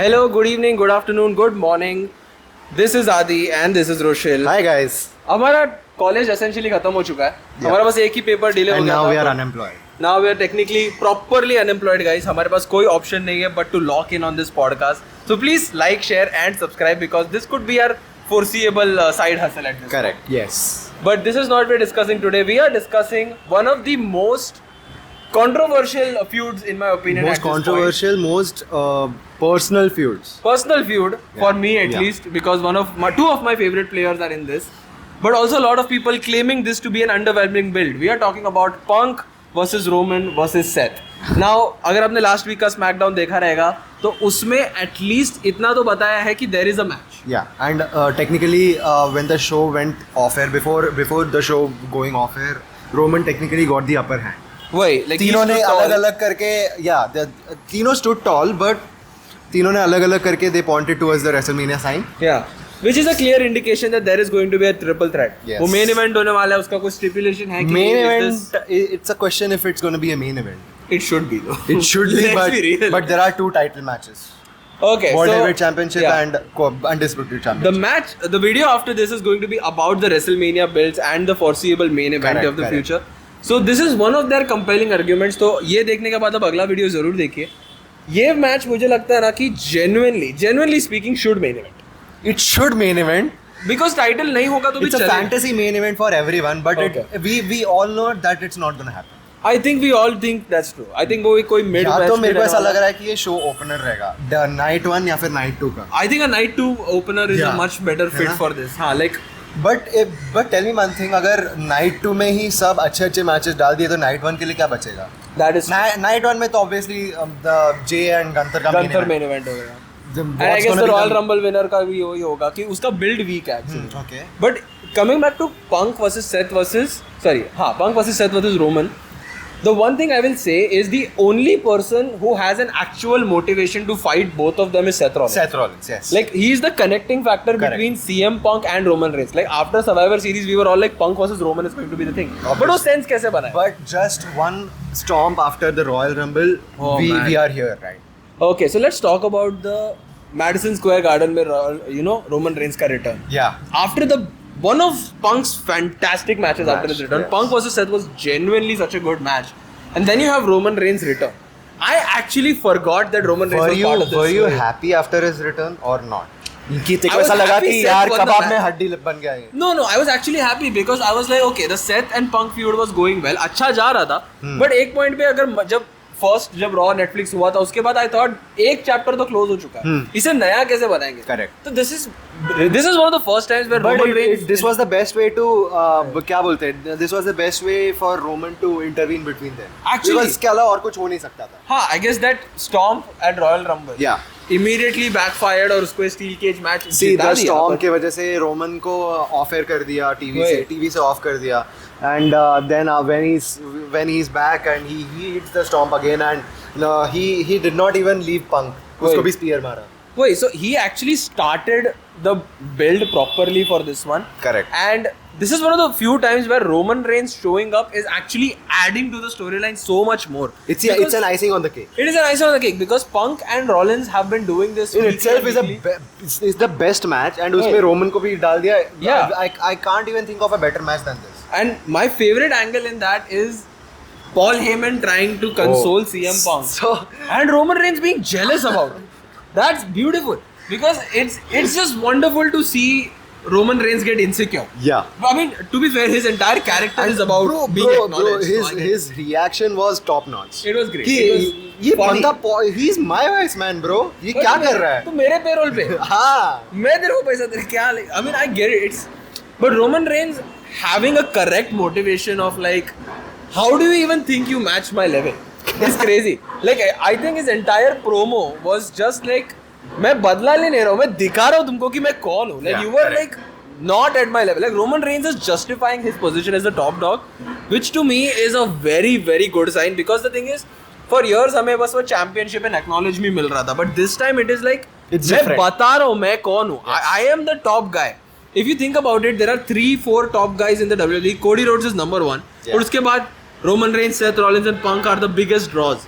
Hello, good evening, good afternoon, good morning. This is Adi and this is Roshil. Hi guys. हमारा college essentially खत्म हो चुका है. हमारा बस एक ही पेपर डिले हो गया था. And now we are unemployed. Now we are technically properly unemployed, guys. हमारे पास कोई ऑप्शन नहीं है but to lock in on this podcast. So please like, share and subscribe because this could be our foreseeable side hustle at this. Correct. Yes. But this is not what we're discussing today. We are discussing one of the most controversial feuds in my opinion. Most at this controversial, most personal feuds. Personal feud for me at Yeah. least because two of my favorite players are in this, but also a lot of people claiming this to be an underwhelming build. We are talking about Punk versus Roman versus Seth. Now अगर आपने last week का SmackDown देखा रहेगा तो उसमें at least इतना तो बताया है कि there is a match. Yeah, and technically when the show went off air, before the show going off air, Roman technically got the upper hand. वही like तीनों ने अलग-अलग करके तीनों stood tall, but तीनों ने अलग-अलग करके they pointed towards the WrestleMania sign. Yeah. Which is a clear indication that there is going to be a triple threat. Yes. वो main event होने वाला है, उसका कोई stipulation है कि Main event, it's a question if it's going to be a main event. it should be though. It should be, Let's be real. but there are two title matches. Okay, World so Heavyweight Championship yeah. and Undisputed Championship. The video after this is going to be about the WrestleMania builds and the foreseeable main event Correct, of the correct. future. So this is one of their compelling arguments. तो ये देखने के बाद अब अगला video जरूर देखिए. ये मैच मुझे लगता है ना कि genuinely speaking should main event. It should main event. Because title नहीं होगा तो भी It's a चलेगा. fantasy main event for everyone, but Okay. we all know that it's not gonna happen. I think we all think that's true. I think वो कोई mid या match तो मेरे को रहने ऐसा वाला लग रहा है कि ये शो ओपनर रहेगा, द नाइट 1 या फिर नाइट 2 का. I think a night 2 opener is a Yeah. much better fit है ना? for this. हाँ, like But tell me one thing, अगर नाइट 2 में ही सब अच्छे मैचेस डाल दिए तो नाइट 1 के लिए क्या बचेगा? that is नाइट 1 में तो obviously the J and Gunther का Gunther main event हो गया. And I guess the Royal Rumble winner का भी वही होगा कि उसका build weak है actually. Okay. But coming back to Punk versus Seth versus Roman, the one thing I will say is the only person who has an actual motivation to fight both of them is Seth Rollins. Seth Rollins, yes. Like he is the connecting factor Correct. between CM Punk and Roman Reigns. Like after Survivor Series, we were all like Punk versus Roman is going to be the thing. Obviously. But वो sense कैसे बना है? But just one stomp after the Royal Rumble, Oh, man. we are here, right? Okay, so let's talk about the Madison Square Garden में Roman Reigns का return. Yeah. After one of Punk's fantastic matches after his return, yes. Punk versus Seth was genuinely such a good match. And then you have Roman Reigns' return. I actually forgot that Roman Reigns was part of this. Were you story. happy after his return or not? कि तेरे I को was ऐसा लगा happy कि Seth यार won the कबाब में match. हड्डी बन गया ये. No, I was actually happy because I was like, okay, the Seth and Punk feud was going well. अच्छा जा रहा था. But एक point पे अगर जब Raw Netflix हुआ था उसके बाद I thought एक chapter तो close हो चुका है. इसे नया कैसे बनाएंगे? Correct. तो this is one of the first times where But Roman Reigns. this was the best way to क्या बोलते हैं? This was the best way for Roman to intervene between them. Actually- Because इसके अलावा और कुछ हो नहीं सकता था. हाँ, I guess that stomp at Royal Rumble. Yeah. Immediately backfired और उसको steel cage match See, जिता the दिया. storm But- की वजह से रोमन को ऑफ एयर कर दिया वही. टीवी से ऑफ कर दिया. And then when he's back and he hits the stomp again and he did not even leave Punk. उसको वही. भी spear मारा. Wait, so he actually started the build properly for this one. Correct. And this is one of the few times where Roman Reigns showing up is actually adding to the storyline so much more. It's an icing on the cake. It is an icing on the cake because Punk and Rollins have been doing this. In weekly itself and is weekly. is the best match and उसमें Right. Roman को भी डाल दिया. Yeah. I can't even think of a better match than this. And my favorite angle in that is Paul Heyman trying to console CM Punk. So And Roman Reigns being jealous about it. That's beautiful because it's just wonderful to see Roman Reigns get insecure. yeah. I mean, to be fair, his entire character is about being acknowledged. So I get his reaction was top notch. It was great. कि It was ये funny. बंदा he's my vice man bro. ये क्या कर रहा है? तू मेरे पेरोल पे. हाँ. मैं तेरे को पैसा दे क्या? I mean, I get it. But Roman Reigns having a correct motivation of like, how do you even think you match my level? It's crazy. Like I think his entire promo was just like, मैं बदला नहीं ले रहा हूँ, मैं दिखा रहा हूँ तुमको कि मैं कौन हूँ. Like Yeah, you were correct. like not at my level. Like Roman Reigns is justifying his position as the top dog, which to me is a very very good sign because the thing is, for years हमें बस वो championship and acknowledgement मिल रहा था, but this time it is like It's मैं different. बता रहा हूँ मैं कौन हूँ. I am the top guy. If you think about it, there are 3-4 top guys in the WWE. Cody Rhodes is number 1. Yeah. और उसके बाद Roman Reigns, Seth Rollins and Punk are the biggest draws.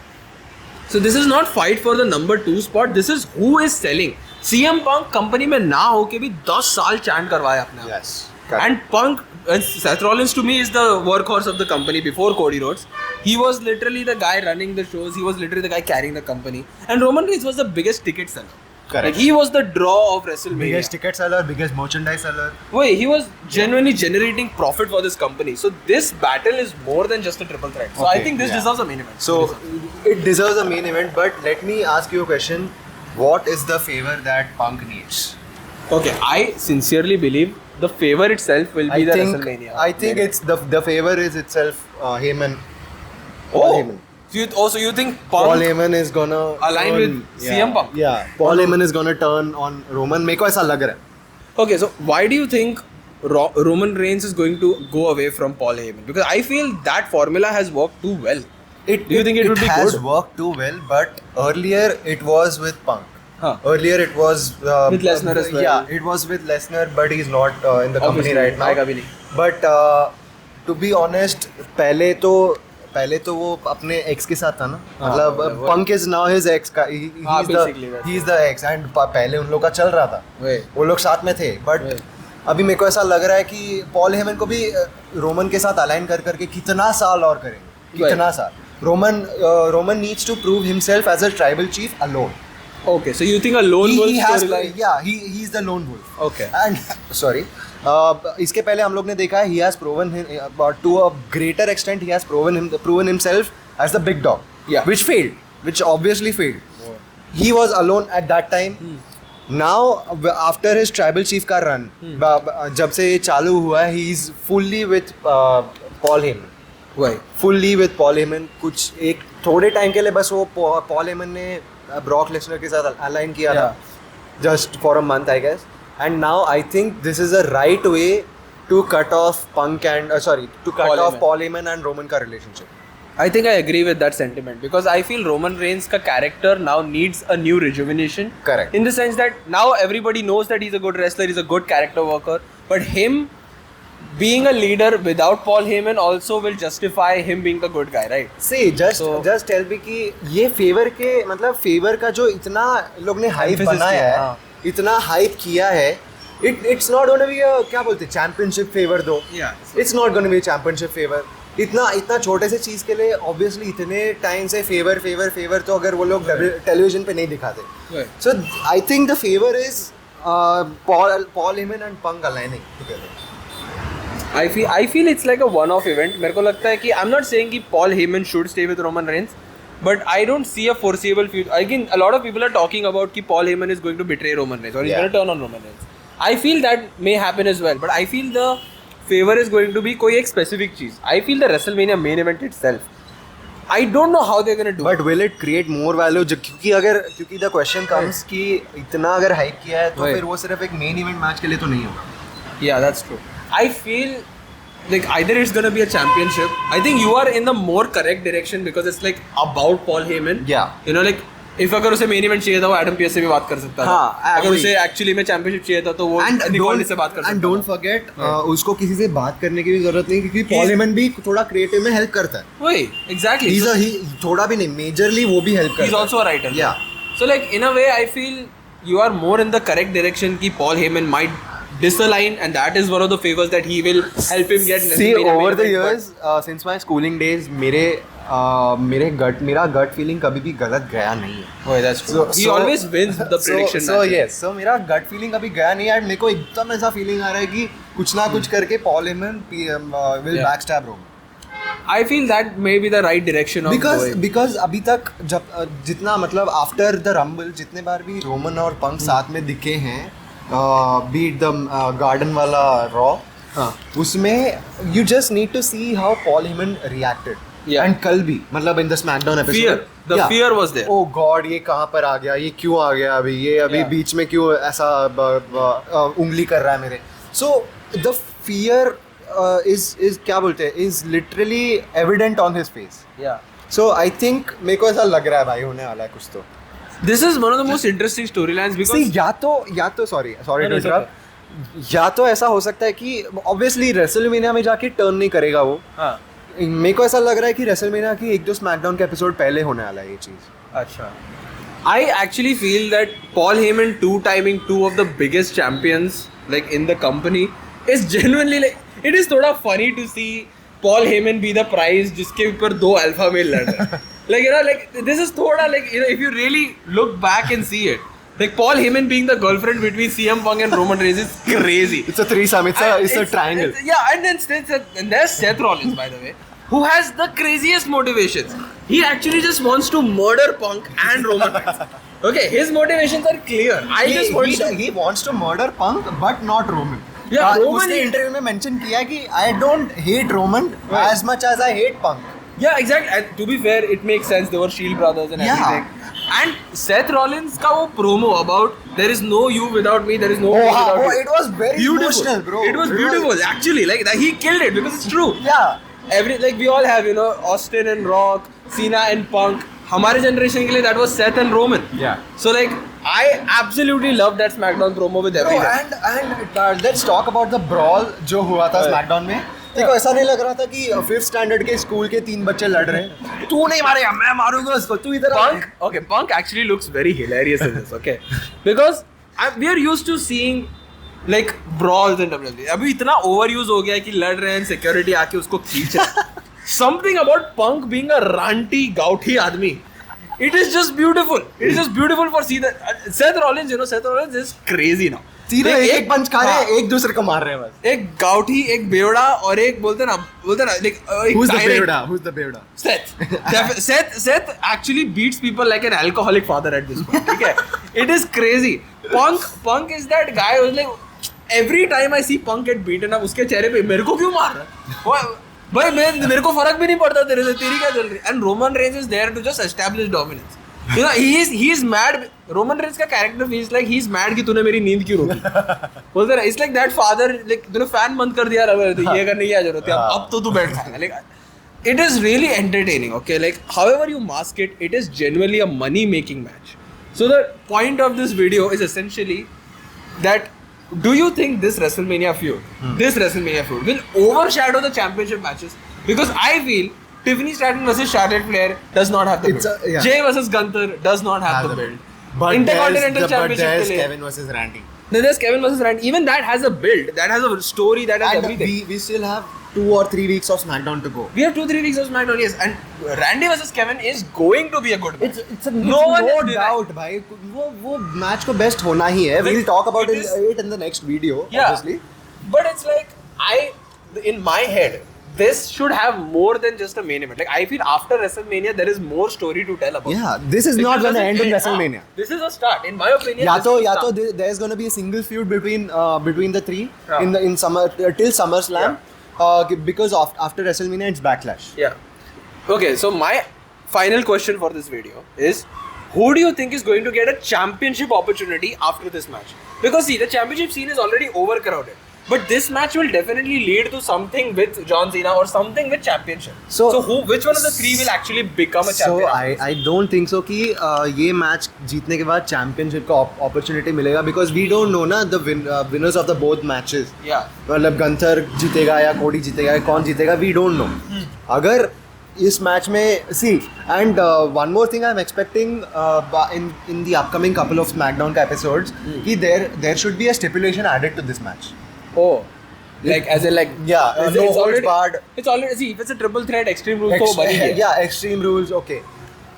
So this is not fight for the number 2 spot. This is who is selling. CM Punk company में ना हो के भी 10 साल chant करवाया अपने. Yes. And Punk, Seth Rollins to me is the workhorse of the company before Cody Rhodes. He was literally the guy running the shows. He was literally the guy carrying the company. And Roman Reigns was the biggest ticket seller. Correct. Like he was the draw of WrestleMania. Biggest ticket seller, biggest merchandise seller. Wait, he was genuinely generating profit for this company. So this battle is more than just a triple threat. So I think this deserves a main event. So it deserves a main event, but let me ask you a question. What is the favor that Punk needs? Okay, I sincerely believe the favor itself will be the WrestleMania. I think it's the favor is itself Heyman. Oh, Heyman. So you think Punk Paul Heyman is gonna align with CM Punk? Yeah, Paul Heyman is gonna turn on Roman. मेरे को ऐसा लग रहा है. Okay, so why do you think Roman Reigns is going to go away from Paul Heyman? Because I feel that formula has worked too well. Do you think it would be has good? worked too well, but earlier it was with Punk. Huh. Earlier it was With Lesnar as well. Yeah, it was with Lesnar, but he's not in the company Obviously, right now. आएगा भी नहीं. But to be honest, पहले तो वो अपने ex के साथ था ना. मतलब Punk is now his ex का. He's the ex and पहले उन लोग का चल रहा था. वो लोग साथ में थे. But अभी मेरे को ऐसा लग रहा है कि पॉल हेमन को भी रोमन के साथ अलाइन कर करके कितना साल और करेंगे. कितना साल. Roman needs to prove himself as a tribal chief alone. Okay, so you think a lone wolf storyline? Yeah, he's the lone wolf. Okay. And sorry, इसके पहले हम लोग ने देखा है he has proven to a greater extent he has proven himself as the big dog. Yeah. Which obviously failed. Oh. He was alone at that time. Now after his tribal chief का run, जब से ये चालू हुआ है, he is fully with Paul Heyman. Why? Fully with Paul Heyman. कुछ एक थोड़े टाइम के लिए बस वो Paul Heyman ने Brock Lesnar के साथ अलाइन किया था. Just for a month, I guess. And now I think this is a right way to cut off Punk and Paul Heyman and Roman का relationship. I think I agree with that sentiment because I feel Roman Reigns का character now needs a new rejuvenation. Correct. In the sense that now everybody knows that he's a good wrestler, he's a good character worker, but him being a leader without Paul Heyman also will justify him being a good guy, right? See, just tell me कि ये favor के मतलब favor का जो इतना लोग ने hype बनाया है, इतना hype किया है, it's not going to be a क्या बोलते हैं championship favor though. Yeah. It's not going to be a championship favor. इतना छोटे से चीज़ के लिए obviously इतने टाइम से favor तो अगर वो लोग टेलीविजन पे नहीं दिखाते. So I think the favor is Paul Heyman and Punk aligning together. I feel it's like a one-off event. मेरे को लगता है कि I'm not saying कि Paul Heyman should stay with Roman Reigns, but I don't see a foreseeable future. Again, a lot of people are talking about कि Paul Heyman is going to betray Roman Reigns or he's going to turn on Roman Reigns. I feel that may happen as well, but I feel the favor is going to be कोई एक specific cheese. I feel the WrestleMania main event itself. I don't know how they're going to do. But will it create more value? क्योंकि the question comes कि इतना अगर hype किया है तो फिर वो सिर्फ एक main event match के लिए तो नहीं होगा. Yeah, that's true. I feel like either it's gonna be a championship. I think you are in the more correct direction because it's like about Paul Heyman. Yeah. You know, like if अगर उसे main event चाहिए था वो Adam Pearce से भी बात कर सकता था. अगर उसे actually में championship चाहिए था तो वो Nick से बात कर सकता था. And don't forget उसको किसी से बात करने की भी जरूरत नहीं क्योंकि Paul Heyman भी थोड़ा creative में help करता है. वही exactly. थोड़ा भी नहीं, majorly वो भी help करता है. He's also a writer. Yeah. So like in a way I feel you are more in the correct direction कि Paul Heyman might disalign and that is one of the favors that he will help him get. See, over the years, since my schooling days, मेरा gut feeling कभी भी गलत गया नहीं है. Oh, that's true. He always wins the prediction. So मेरा gut feeling कभी गया नहीं है. मेरे को एकदम ऐसा feeling आ रहा है कि कुछ ना कुछ करके Paul Heyman will backstab Roman. I feel that may be the right direction of going. Because अभी तक जितना मतलब after the Rumble जितने बार भी Roman और Punk साथ में दिखे हैं, beat the garden वाला Raw, उसमें you just need to see how Paul Heyman reacted. Yeah. And कल भी मतलब in the SmackDown episode. Fear was there. Oh God, ये कहाँ पर आ गया? ये क्यों आ गया अभी? ये अभी बीच में क्यों ऐसा उंगली कर रहा है मेरे? So the fear is क्या बोलते हैं? Is literally evident on his face. Yeah. So I think मेरे को ऐसा लग रहा है भाई होने वाला है कुछ तो. This is one of the most interesting storylines because See, या तो sorry to interrupt. या तो ऐसा हो सकता है कि obviously WrestleMania में जाके turn नहीं करेगा वो. मेरे को ऐसा लग रहा है कि रेसलमेनिया की 1-2 स्मैकडाउन के एपिसोड पहले होने वाला है ये चीज. अच्छा. I actually feel that Paul Heyman two-timing two of the biggest champions like in the company is genuinely like it is thoda funny to see Paul Heyman be the prize जिसके ऊपर 2 alpha male लड़ रहे हैं. Like you know like this is thoda like you know if you really look back and see it like Paul Heyman being the girlfriend between CM Punk and Roman Reigns is crazy. It's a threesome. It's a triangle. Yeah, and then there's Seth Rollins by the way, who has the craziest motivations. He actually just wants to murder Punk and Roman Reigns. Okay, his motivations are clear. He wants to murder Punk but not Roman. Yeah, Roman. उसने interview में mention किया कि I don't hate Roman as much as I hate Punk. Yeah, exactly. And to be fair, it makes sense. They were Shield brothers and everything. And Seth Rollins का वो promo about there is no you without me, there is no me without you. It was very emotional, bro. It was beautiful. Actually, like he killed it because it's true. Yeah. Like we all have, you know, Austin and Rock, Cena and Punk. हमारे generation के लिए that was Seth and Roman. Yeah. So like I absolutely love that SmackDown promo with everything. And let's talk about the brawl जो हुआ था SmackDown में. देखो ऐसा नहीं लग रहा था कि 5th स्टैंडर्ड के स्कूल के 3 बच्चे लड़ रहे हैं. तू नहीं मारेगा, मैं मारूंगा उसको. तू इधर Punk actually looks very hilarious in this. Okay, because we are used to seeing like brawls in WWE. अभी इतना overuse हो गया है कि लड़ रहे हैं, security आके उसको खींच रहे हैं. Something about Punk being a ranty, gouty आदमी. It is just beautiful. It is just beautiful for see that Seth Rollins, you know, Seth Rollins is crazy now. सीधे एक पंच खा रहे हैं, एक दूसरे को मार रहे हैं बस. एक गाउठी, एक बेवड़ा और एक बोलते ना like Who's the बेवड़ा? Seth actually beats people like an alcoholic father at this point. ठीक है? It is crazy. Punk is that guy who's like every time I see Punk get beaten up, उसके चेहरे पे मेरे को क्यों मार रहा है? भाई मेरे को फर्क भी नहीं पड़ता तेरे से, तेरी क्या चल रही है? And Roman Reigns is there to just establish dominance. You know, he is mad. Roman Reigns का character feels like he's mad कि तूने मेरी नींद क्यों रोकी? बोलते ना, it's like that father like तूने fan बंद कर दिया रहा है, ये करने की क्या जरूरत है? अब तो तू बैठ खाएगा. Like it is really entertaining. Okay, like however you mask it, it is genuinely a money making match. So the point of this video is essentially that do you think this WrestleMania feud will overshadow the championship matches? Because I feel Tiffany Stratton versus Charlotte Flair does not have the build. Jay versus Gunther does not have the build. But Intercontinental Championship there's Kevin versus Randy. Then there's Kevin versus Randy. Even that has a build. That has a story. That has everything. We still have 2 or 3 weeks of SmackDown to go. We have 2-3 weeks of SmackDown, yes. And Randy versus Kevin is going to be a good match. It's no doubt, भाई. वो match को best होना ही है. We'll talk about it in the next video, obviously. But it's like in my head, this should have more than just a main event. Like I feel after WrestleMania, there is more story to tell about. Yeah, this is not going to end in WrestleMania. This is a start, in my opinion. या तो there's going to be a single feud between the 3 in summer till SummerSlam. Because after WrestleMania it's Backlash. Yeah. Okay, so my final question for this video is, who do you think is going to get a championship opportunity after this match? Because see, the championship scene is already overcrowded. But this match will definitely lead to something with John Cena or something with championship. So which one of the 3 will actually become a champion? So I don't think so कि ये match जीतने के बाद championship का opportunity मिलेगा, because we don't know ना the winners of the both matches. Yeah. मतलब Gunther जीतेगा या Cody जीतेगा या कौन जीतेगा, we don't know. अगर इस मैच में see, and one more thing I'm expecting in the upcoming couple of SmackDown episodes कि there should be a stipulation added to this match. Oh, like as in like no holds barred. It's already, see, if it's a triple threat, Extreme Rules तो बनी है. Yeah, Extreme Rules, okay.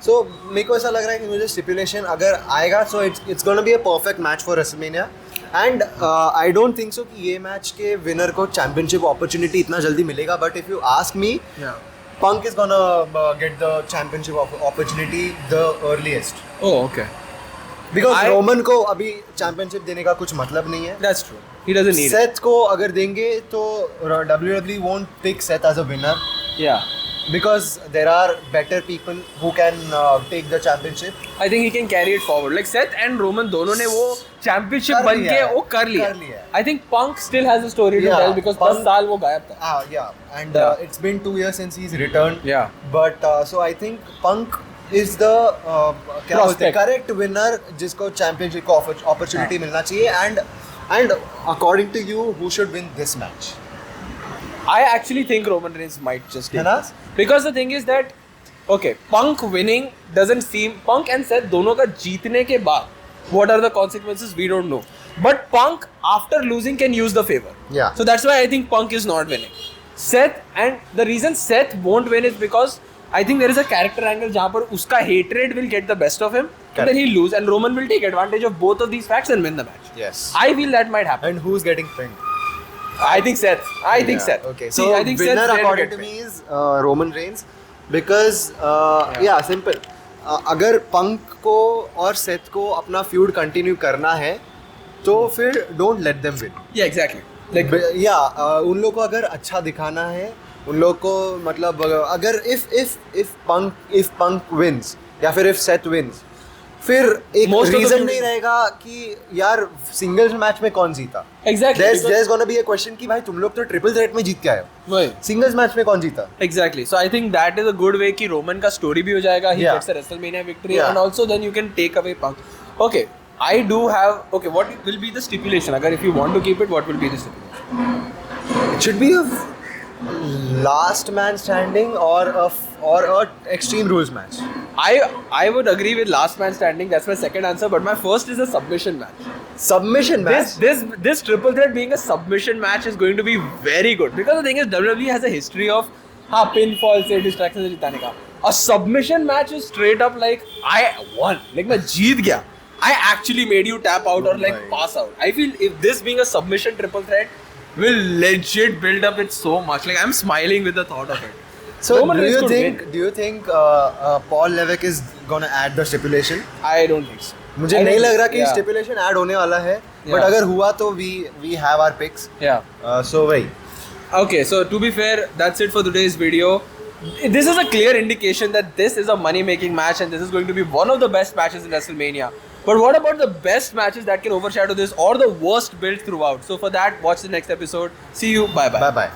So मेरे को ऐसा लग रहा है कि मुझे stipulation अगर आएगा, so it's gonna be a perfect match for WrestleMania. And I don't think so कि ये match के winner को championship opportunity इतना जल्दी मिलेगा. But if you ask me, Punk is gonna get the championship opportunity the earliest. Oh, okay. Because Roman को अभी championship देने का कुछ मतलब नहीं है. That's true. He doesn't need Seth को अगर देंगे तो WWE won't pick Seth as a winner. Yeah. Because there are better people who can take the championship. I think he can carry it forward. Like Seth and Roman दोनों ने वो championship बन के वो कर लिया. I think Punk still has a story to tell because 10 साल वो गायब था. Yeah. And it's been 2 years since he's returned. Yeah. But so I think Punk is the correct winner जिसको championship को opportunity मिलना चाहिए. And according to you, who should win this match? I actually think Roman Reigns might just take है ना? this. Because the thing is that, okay, Punk winning doesn't seem... Punk and Seth दोनों का जीतने के बाद, what are the consequences, we don't know. But Punk, after losing, can use the favor. Yeah. So that's why I think Punk is not winning. Seth, and the reason Seth won't win is because I think there is a character angle जहाँ पर उसका hatred will get the best of him, and then he'll lose, and Roman will take advantage of both of these facts and win the match. Yes. I feel that might happen. And who's getting pinned? I think Seth. I think Seth. Okay. See, So I think winner Seth's there according get to pinned. me is Roman Reigns because yeah, simple. अगर पंक को और Seth को अपना feud continue करना है तो फिर don't let them win. Yeah, exactly. Like, उन लोग को अगर अच्छा दिखाना है, उन लोग को मतलब अगर if पंक wins या फिर if सेथ wins, फिर एक Most of the reason feud- नहीं रहेगा कि यार सिंगल्स मैच में कौन जीता. exactly. There's gonna be a question कि भाई तुम लोग तो ट्रिपल थ्रेट में जीत के आए हो, वही. सिंगल्स मैच में कौन जीता. Exactly. So I think that is a good way कि Roman का story भी हो जाएगा. He Yeah. gets a WrestleMania victory, Yeah. and also then you can take away Punk. Okay. I do have. Okay. What will be the stipulation? अगर if you want to keep it, what will be the stipulation? It should be a last man standing or a extreme rules match. I would agree with last man standing. That's my second answer. But my first is a submission match. Submission match. This triple threat being a submission match is going to be very good because the thing is WWE has a history of pinfall से distraction से जिताने का. A submission match is straight up like I won, like मैं जीत गया. I actually made you tap out or like pass out. I feel if this being a submission triple threat will legit build up it so much. Like I'm smiling with the thought of it. So Roman Reigns could win. do you think Paul Levesque is gonna add the stipulation? I don't think so. मुझे I नहीं think- लग रहा कि yeah. Stipulation add होने वाला है, but Yeah. अगर हुआ तो we have our picks. Yeah. So वही. Okay, so to be fair, that's it for today's video. This is a clear indication that this is a money-making match and this is going to be one of the best matches in WrestleMania. But what about the best matches that can overshadow this or the worst build throughout? So for that, watch the next episode. See you. Bye-bye. Bye bye.